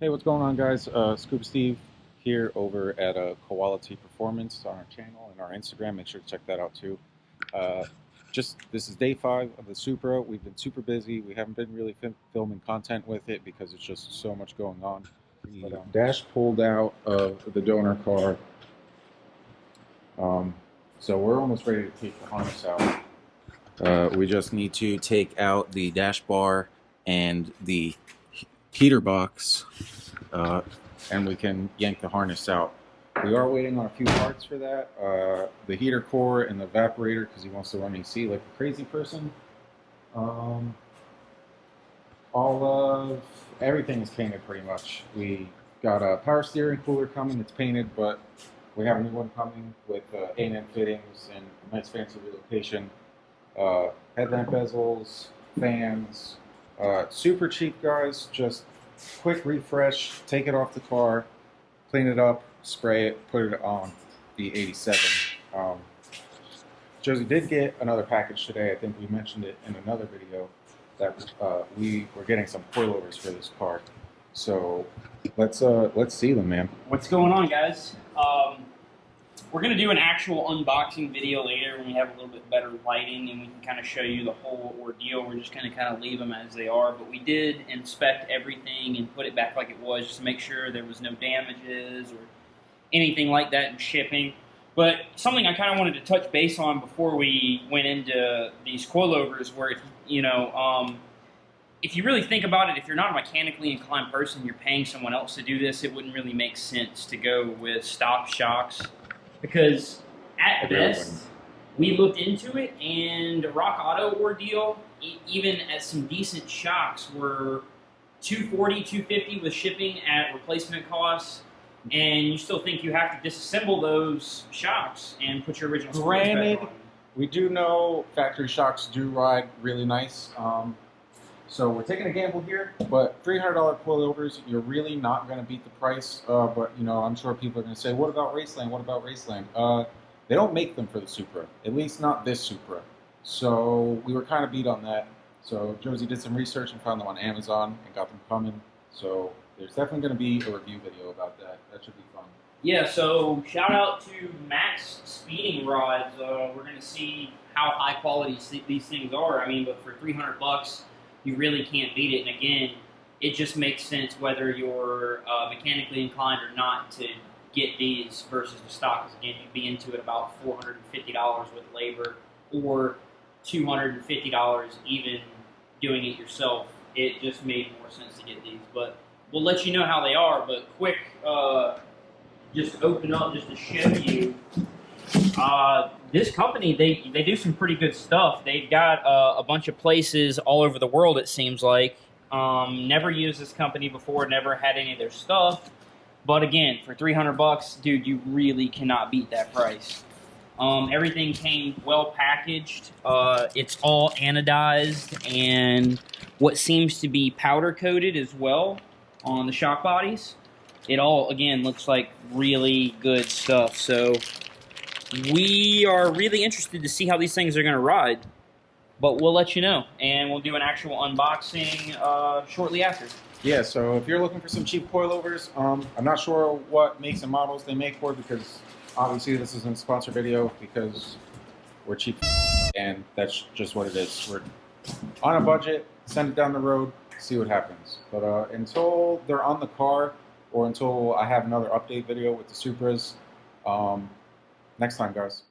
Hey, what's going on, guys? Scuba Steve here over at Koala-Tee Performance on our channel and our Instagram. Make sure to check that out too. Uh, this is day 5 of the Supra. We've been super busy. We haven't been really filming content with it because it's just so much going on. The dash pulled out of the donor car, so we're almost ready to take the harness out. We just need to take out the dash bar and the heater box, and we can yank the harness out. We are waiting on a few parts for that. The heater core and the evaporator, because he wants to run AC like a crazy person. Everything is painted pretty much. We got a power steering cooler coming. It's painted, but we have a new one coming with A&M fittings and nice fancy relocation. Headlamp bezels, fans. Super cheap, guys. Just quick refresh, take it off the car, clean it up, spray it, put it on the 87. Josie did get another package today. I think we mentioned it in another video that we were getting some coilovers for this car. So let's see them, man. What's going on, guys? We're going to do an actual unboxing video later when we have a little bit better lighting and we can kind of show you the whole ordeal. We're just going to kind of leave them as they are, but we did inspect everything and put it back like it was just to make sure there was no damages or anything like that in shipping. But something I kind of wanted to touch base on before we went into these coilovers where, if you really think about it, if you're not a mechanically inclined person, you're paying someone else to do this, it wouldn't really make sense to go with stock shocks. Because at best, we looked into it, and the Rock Auto ordeal, even at some decent shocks, were $240, $250 with shipping at replacement costs, and you still think you have to disassemble those shocks and put your original screws back on. We do know factory shocks do ride really nice. So we're taking a gamble here, but $300 coilovers, you're really not going to beat the price. But you know, I'm sure people are going to say, "What about Raceland? What about Raceland?" They don't make them for the Supra, at least not this Supra. So we were kind of beat on that. So Josie did some research and found them on Amazon and got them coming. So there's definitely going to be a review video about that. That should be fun. Yeah. So shout out to Max Speeding Rods. We're going to see how high quality these things are. I mean, but for $300. You really can't beat it. And again, it just makes sense whether you're mechanically inclined or not to get these versus the stock. Because again, you'd be into it about $450 with labor or $250 even doing it yourself. It just made more sense to get these. But we'll let you know how they are. But quick, just open up just to show you. This company, they do some pretty good stuff. They've got a bunch of places all over the world, it seems like. Never used this company before, never had any of their stuff. But again, for $300, dude, you really cannot beat that price. Everything came well packaged. It's all anodized and what seems to be powder coated as well on the shock bodies. It all, again, looks like really good stuff. So we are really interested to see how these things are going to ride, but we'll let you know, and we'll do an actual unboxing shortly after. Yeah, so if you're looking for some cheap coilovers, I'm not sure what makes and models they make for, because obviously this isn't a sponsored video because we're cheap, and that's just what it is. We're on a budget, send it down the road, see what happens. But until they're on the car, or until I have another update video with the Supras, next time, guys.